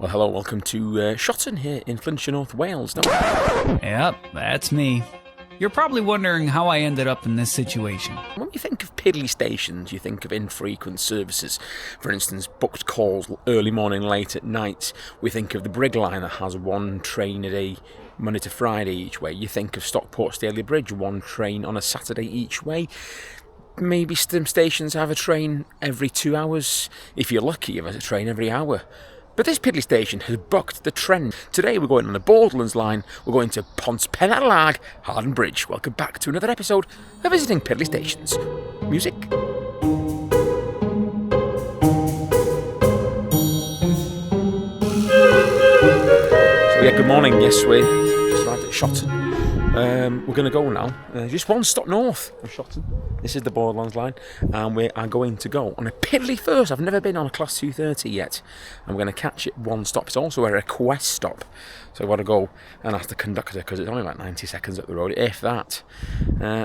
Well, hello, welcome to Shotton here in Flintshire, North Wales. No. Yep, that's me. You're probably wondering how I ended up in this situation. When you think of Piddly stations, you think of infrequent services. For instance, booked calls early morning, late at night. We think of the Brig line that has one train a day, Monday to Friday each way. You think of Stockport Staley Bridge, one train on a Saturday each way. Maybe some stations have a train every 2 hours. If you're lucky, you have a train every hour. But this Piddly station has bucked the trend. Today we're going on the Borderlands Line. We're going to Penarlag, Hawarden Bridge. Welcome back to another episode of Visiting Piddly Stations. Music. So yeah, good morning. Yes, we're just arrived at Shotton. We're going to go now, just one stop north of Shotton. This is the Borderlands Line, and we are going to go on a Piddly first. I've never been on a Class 230 yet, and we're going to catch it one stop. It's also a request stop, so I've got to go and ask the conductor, because it's only like 90 seconds up the road, if that.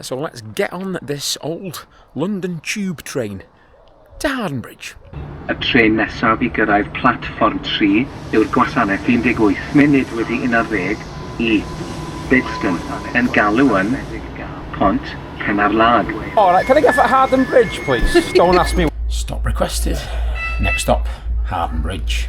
So let's get on this old London tube train to Hawarden Bridge. Y tren nesaf I gyrraedd platfform 3 yw'r gwasanaeth 18 munud wedi 11 I Bidston yn galw yn Pont Penarlag. Alright, can I get for Hawarden Bridge, please? Don't ask me. Stop requested. Next stop, Hawarden Bridge.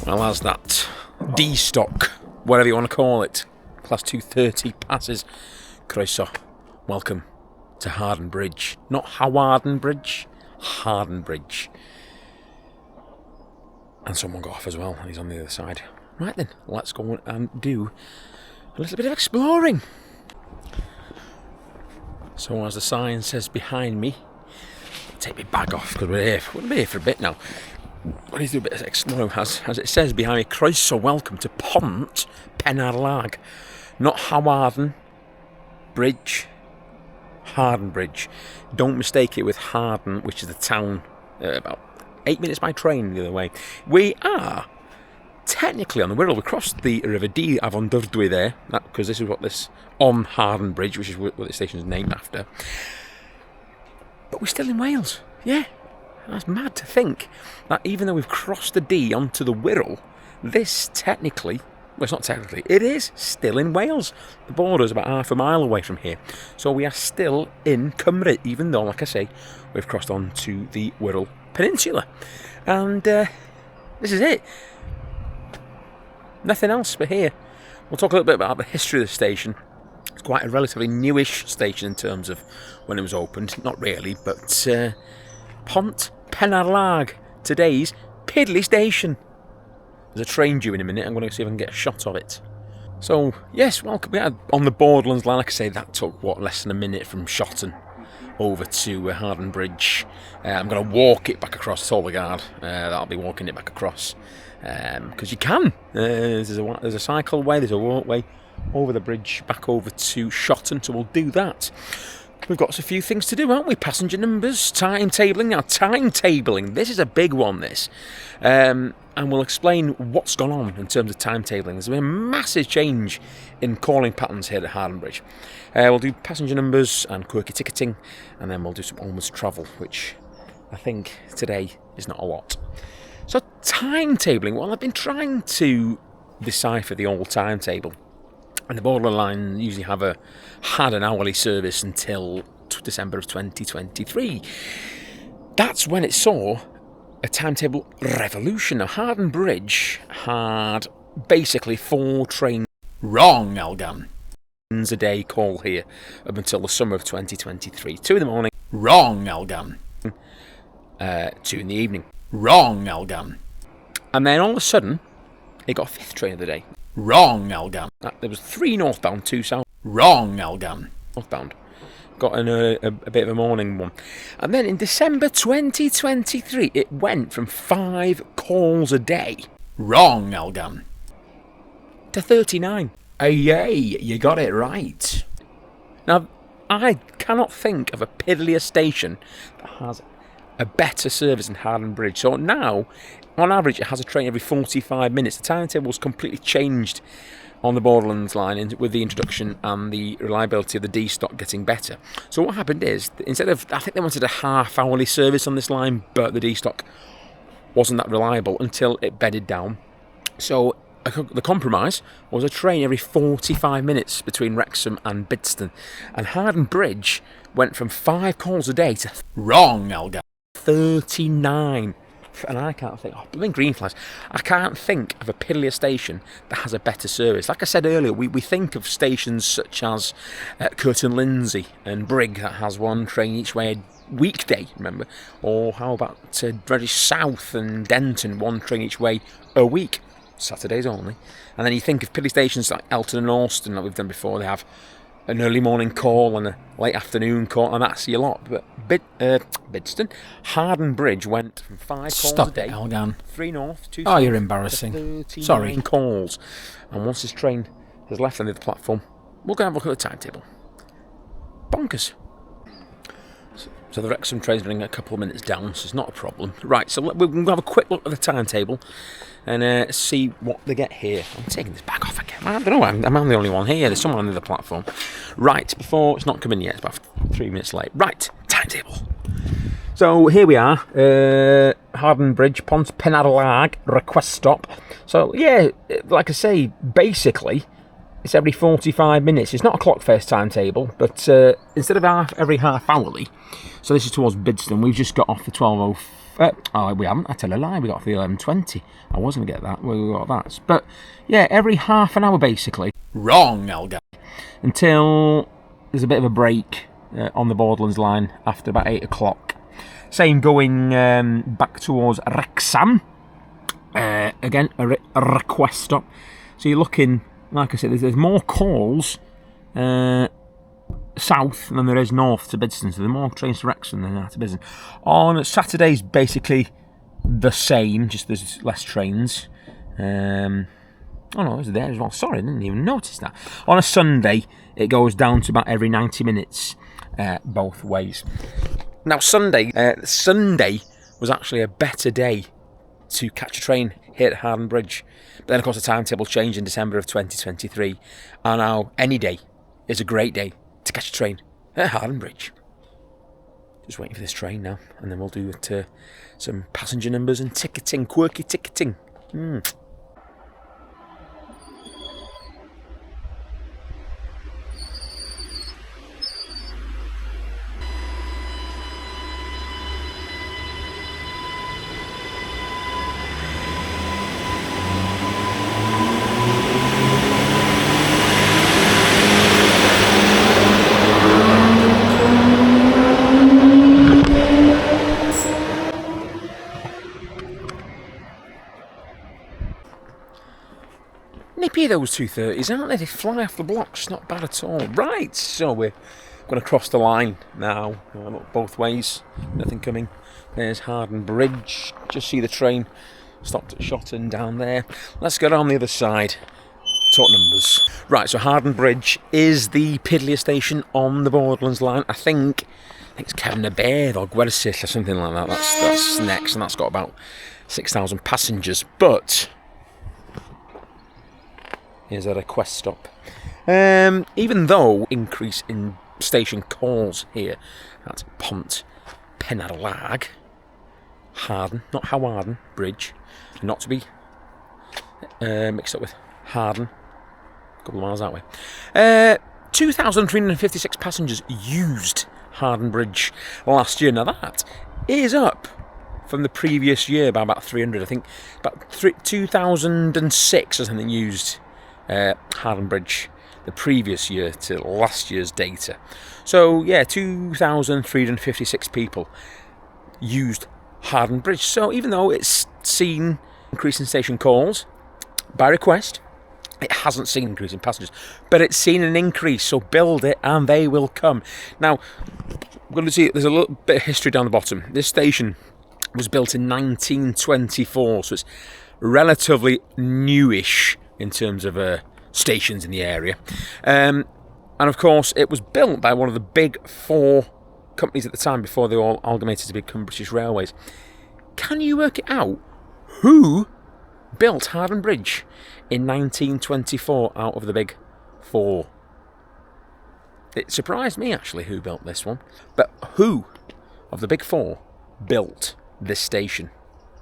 Well, as that D-stock, whatever you want to call it, Class 230 passes, croeso, welcome to Hawarden Bridge. Not Hawarden Bridge, Hawarden Bridge. And someone got off as well, and he's on the other side. Right then, let's go and do a little bit of exploring. So as the sign says behind me, I'll take my bag off, because we're here for a bit now. I need to do a bit of exploring, as it says behind me, croeso, welcome to Pont Penarlag. Not Hawarden Bridge, Hawarden Bridge. Don't mistake it with Hawarden, which is the town about 8 minutes by train the other way. We are technically on the Wirral. We crossed the River Dee, Afon Dyfrdwy there, because this is what this, on Hawarden Bridge, which is what the station is named after. But we're still in Wales, yeah. That's mad to think that even though we've crossed the Dee onto the Wirral, this technically, well, it's not technically, it is still in Wales. The border is about half a mile away from here. So we are still in Cymru, even though, like I say, we've crossed onto the Wirral Peninsula. And this is it. Nothing else but here. We'll talk a little bit about the history of the station. It's quite a relatively newish station in terms of when it was opened. Not really, but Pont Penarlag, today's Piddly station. There's a train due in a minute. I'm going to see if I can get a shot of it. So, yes, welcome. We are on the Borderlands Line. Like I say, that took, less than a minute from Shotton over to Hawarden Bridge. I'm going to walk it back across. It's all the guard. That'll be walking it back across. Because you can. There's a cycle way, there's a walkway over the bridge, back over to Shotton, so we'll do that. We've got a few things to do, haven't we? Passenger numbers, timetabling. Now, timetabling, this is a big one, this. And we'll explain what's gone on in terms of timetabling. There's been a massive change in calling patterns here at Hawarden Bridge. We'll do passenger numbers and quirky ticketing, and then we'll do some onwards travel, which I think today is not a lot. So, timetabling. Well, I've been trying to decipher the old timetable. And the Borderlands Line usually had an hourly service until December of 2023. That's when it saw a timetable revolution. Now, Hawarden Bridge had basically 4 trains. Wrong, Elgan. A day call here up until the summer of 2023. 2 in the morning. Wrong, Elgan. 2 in the evening. Wrong, Elgan. And then all of a sudden, it got a 5th train of the day. Wrong, Elgan. There was 3 northbound, 2 south. Wrong, Elgan. Northbound. Got a bit of a morning one. And then in December 2023, it went from 5 calls a day. Wrong, Elgan. To 39. Yay, you got it right. Now, I cannot think of a Piddly station that has a better service than Hawarden Bridge. So now, on average, it has a train every 45 minutes. The timetable's completely changed on the Borderlands line with the introduction and the reliability of the D stock getting better. So what happened is, instead of, I think they wanted a half-hourly service on this line, but the D stock wasn't that reliable until it bedded down. So the compromise was a train every 45 minutes between Wrexham and Bidston. And Hawarden Bridge went from 5 calls a day to... Wrong, Elga. 39. And I can't think... I'm in Greenflies. I can't think of a Piddly station that has a better service. Like I said earlier, we think of stations such as Curtin Lindsey and Brigg that has 1 train each way a weekday, remember? Or how about Reddish South and Denton, 1 train each way a week. Saturdays only. And then you think of Piddly stations like Elton and Austin, like we've done before. They have an early morning call and a late afternoon call, and that's your lot. But Bidston, Hawarden Bridge went from 5 calls a day. Elgan. 3 north, 2 south. Oh, you're embarrassing. Sorry. Calls. And once this train has left on the platform, we'll go and have a look at the timetable. Bonkers. So the Wrexham train's running a couple of minutes down, so it's not a problem. Right, so we're going to have a quick look at the timetable and see what they get here. I'm taking this back off again. I don't know, I'm the only one here. There's someone on the other platform. Right, before, it's not coming yet, it's about 3 minutes late. Right, timetable. So here we are, Hawarden Bridge, Pont Penarlag, request stop. So yeah, like I say, basically, it's every 45 minutes. It's not a clock face timetable, but instead of every half hourly, so this is towards Bidston, we've just got off the 12:05. Oh, we haven't. I tell a lie. We got off the 11:20. I wasn't going to get that. We got that. But yeah, every half an hour basically. Wrong, Elga. Until there's a bit of a break on the Borderlands line after about 8 o'clock. Same going back towards Wrexham. Again, a request stop. So you're looking, like I said, there's more calls south than there is north to Bidston. So there are more trains to Wrexham than there are to Bidston. On Saturdays, basically the same, just there's less trains. Oh no, it's there as well. Sorry, I didn't even notice that. On a Sunday, it goes down to about every 90 minutes both ways. Now, Sunday was actually a better day to catch a train here at Hawarden Bridge. But then, of course, the timetable changed in December of 2023. And now, any day is a great day to catch a train at Hawarden Bridge. Just waiting for this train now. And then we'll do some passenger numbers and ticketing, quirky ticketing. Nippy those 230s, aren't they? They fly off the blocks, not bad at all. Right, so we're going to cross the line now. Look both ways, nothing coming. There's Hawarden Bridge. Just see the train stopped at Shotton down there. Let's go down the other side. Talk numbers. Right, so Hawarden Bridge is the Piddly station on the Borderlands line. I think it's Kevin the Bear or Gwersyll or something like that. That's next, and that's got about 6,000 passengers. But here's a request stop. Even though increase in station calls here at Pont Penarlag, Hawarden, not Hawarden Bridge, not to be mixed up with Hawarden, a couple of miles that way. 2,356 passengers used Hawarden Bridge last year. Now that is up from the previous year by about 300. I think about 2006 or something used Hawarden Bridge the previous year to last year's data. So yeah, 2,356 people used Hawarden Bridge. So even though it's seen increase in station calls by request, It hasn't seen an increase in passengers, but it's seen an increase, so build it and they will come. Now, we're going to see there's a little bit of history down the bottom. This station was built in 1924, so it's relatively newish in terms of stations in the area. And of course, it was built by one of the big four companies at the time before they all amalgamated to become British Railways. Can you work it out? Who built Hawarden Bridge in 1924 out of the big four? It surprised me, actually, who built this one. But who of the big four built this station?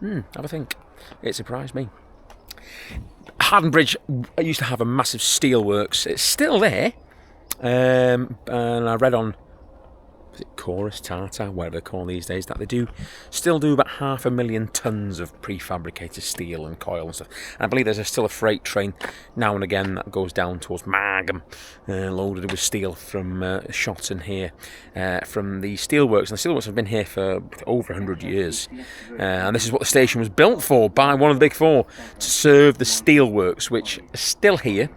Have a think. It surprised me. Hawarden Bridge used to have a massive steelworks. It's still there. And I read on Chorus, Tata, whatever they call these days, that they still do about 500,000 tonnes of prefabricated steel and coil and stuff. And I believe there's still a freight train now and again that goes down towards Margam, loaded with steel from Shotton here, from the steelworks. And the steelworks have been here for over 100 years. And this is what the station was built for by one of the big four, to serve the steelworks, which are still here,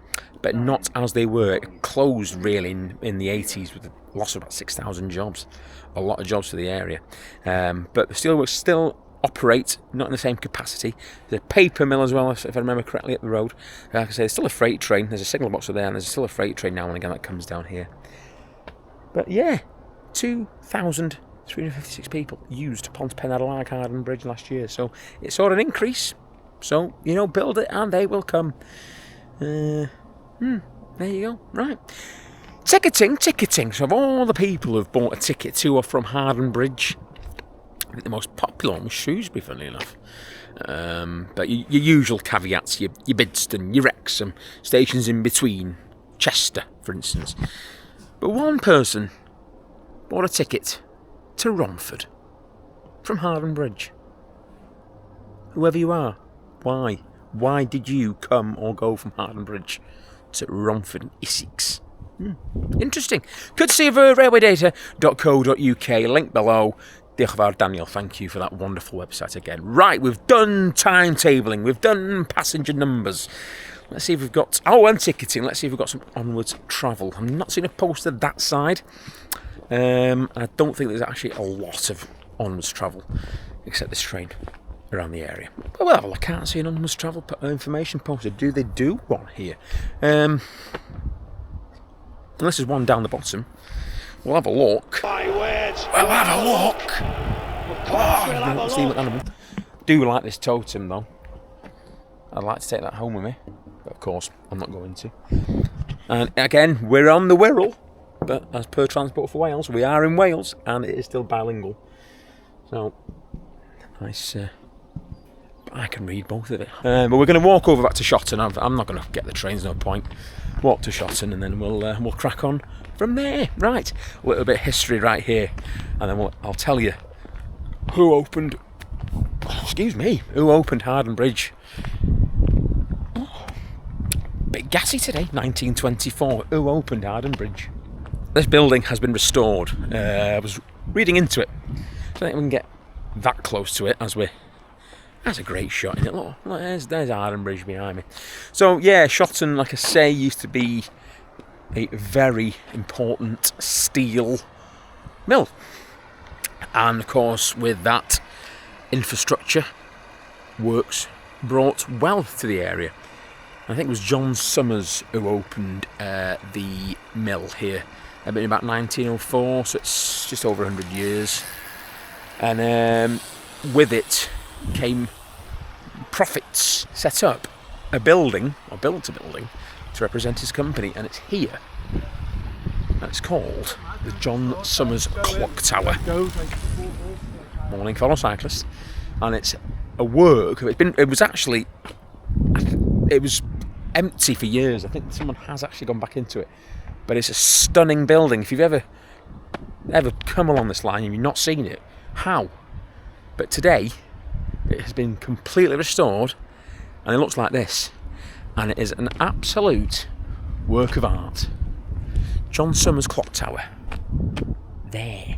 but not as they were. It closed really in the 80s with the loss of about 6,000 jobs. A lot of jobs for the area. But the steelworks still operate, not in the same capacity. There's a paper mill as well, if I remember correctly, up the road. Like I say, there's still a freight train. There's a signal box there, and there's still a freight train now and again that comes down here. But yeah, 2,356 people used Pont Penarlag Hawarden Bridge last year. So it saw an increase. So, build it and they will come. There you go. Right. Ticketing. So of all the people who've bought a ticket to or from Hawarden Bridge, I think the most popular one was Shrewsbury, funnily enough. But your usual caveats, your Bidston, your Wrexham, stations in between, Chester, for instance. But one person bought a ticket to Romford from Hawarden Bridge. Whoever you are, why? Why did you come or go from Hawarden Bridge to Romford in Essex? Interesting. Courtesy of railwaydata.co.uk, link below. Diolch yn fawr, Daniel, thank you for that wonderful website again. Right, we've done timetabling, we've done passenger numbers. Let's see if we've got, and ticketing, let's see if we've got some onwards travel. I'm not seeing a poster that side. I don't think there's actually a lot of onwards travel, except this train around the area. But well, I can't see an onwards travel information poster. Do they do one here? Unless there's one down the bottom. We'll have a look. Do like this totem though. I'd like to take that home with me, but of course I'm not going to. And again, we're on the Wirral, but as per Transport for Wales, we are in Wales and it is still bilingual. So nice. I can read both of it. But we're going to walk over back to Shotton. I'm not going to get the trains, no point. Walk to Shotton and then we'll crack on from there. Right, a little bit of history right here, and then I'll tell you who opened Hawarden Bridge. Bit gassy today. 1924. Who opened Hawarden Bridge? This building has been restored. I was reading into it. I don't think we can get that close to it as we. That's a great shot, isn't it? Look, there's Hawarden Bridge behind me. So yeah, Shotton, like I say, used to be a very important steel mill. And of course, with that infrastructure, works brought wealth to the area. I think it was John Summers who opened the mill here in about 1904, so it's just over 100 years. And with it came profits. Set up a building, or built a building, to represent his company, and it's here. And it's called the John Summers Clock Tower. Morning, fellow cyclists. And it's a work. It was empty for years. I think someone has actually gone back into it. But it's a stunning building. If you've ever come along this line and you've not seen it, how? But today, it has been completely restored, and it looks like this. And it is an absolute work of art. John Summers Clock Tower. There.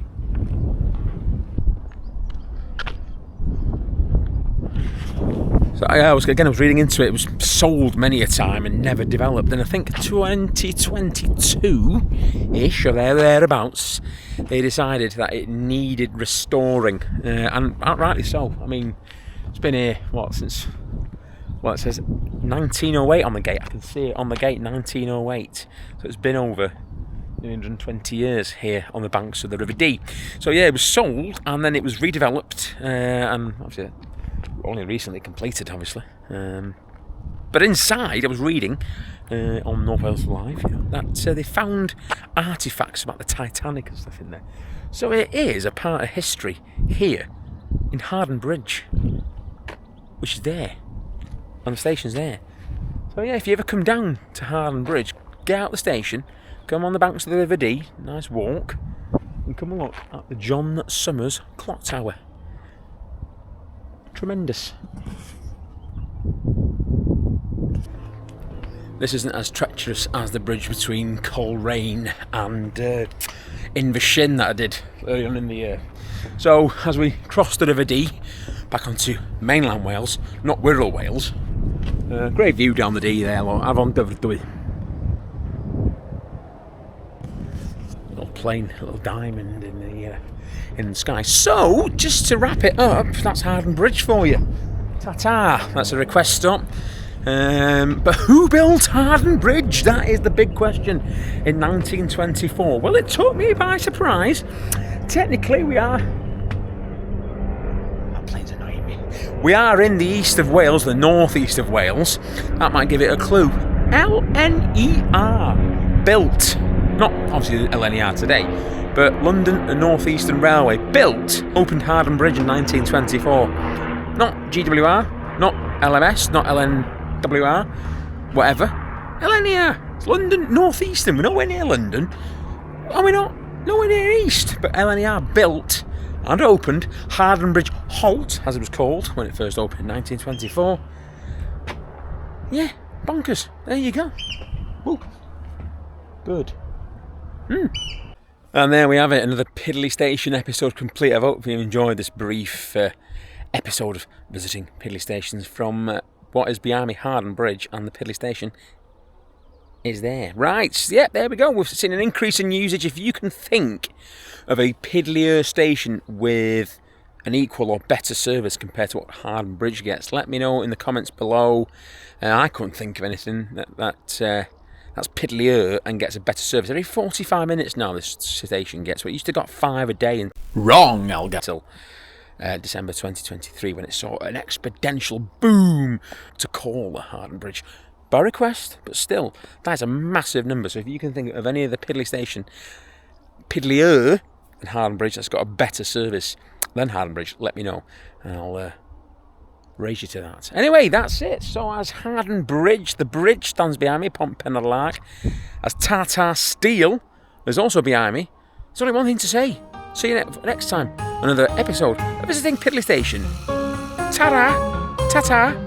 So I was reading into it. It was sold many a time and never developed. And I think 2022-ish, or thereabouts, they decided that it needed restoring, and outrightly so. I mean, it's been here since it says 1908 on the gate. I can see it on the gate, 1908. So it's been over 120 years here on the banks of the River Dee. So yeah, it was sold and then it was redeveloped, and obviously only recently completed, obviously. But inside, I was reading on North Wales Live that they found artefacts about the Titanic and stuff in there. So it is a part of history here in Hawarden Bridge, which is there, and the station's there. So yeah, if you ever come down to Hawarden Bridge, get out the station, come on the banks of the River Dee, nice walk, and come and look at the John Summers Clock Tower. Tremendous. This isn't as treacherous as the bridge between Coleraine and Invershin that I did early on in the year. So as we cross the River Dee back onto mainland Wales, not Wirral Wales, great view down the Dee there. Avon Dyfrdwy. Little plane, little diamond in the sky. So just to wrap it up, that's Hawarden Bridge for you. Ta-ta. That's a request stop. But who built Hawarden Bridge? That is the big question in 1924. Well, it took me by surprise. Technically, we are... That plane's annoying me. We are in the east of Wales, the northeast of Wales. That might give it a clue. LNER. Built. Not obviously LNER today, but London and North Eastern Railway built, opened Hawarden Bridge in 1924. Not GWR, not LMS, not LNWR, whatever. LNER. It's London, North Eastern. We're nowhere near London. Are we not? Nowhere near East. But LNER built and opened Hawarden Bridge Halt, as it was called when it first opened in 1924. Yeah, bonkers. There you go. Woo. Good. And there we have it, another Piddly Station episode complete. I hope you enjoyed this brief episode of visiting Piddly Stations from what is behind me, Hawarden Bridge, and the Piddly Station is there. Right, yeah, there we go. We've seen an increase in usage. If you can think of a Piddlier station with an equal or better service compared to what Hawarden Bridge gets, let me know in the comments below. I couldn't think of anything that's Piddlier and gets a better service. Every 45 minutes now this station gets. So it used to got 5 a day. And wrong, I'll get till December 2023 when it saw an exponential boom to call the Hawarden Bridge. By request, but still, that's a massive number. So if you can think of any of the Piddly station, Piddlier and Hawarden Bridge that's got a better service than Hawarden Bridge, let me know. And I'll raise you to that. Anyway, that's it. So as Hawarden Bridge, the bridge stands behind me, Pont Penarlarg. As Tata Steel is also behind me. There's only one thing to say. See you next time. Another episode of Visiting Piddly Station. Ta-da! Ta-ta!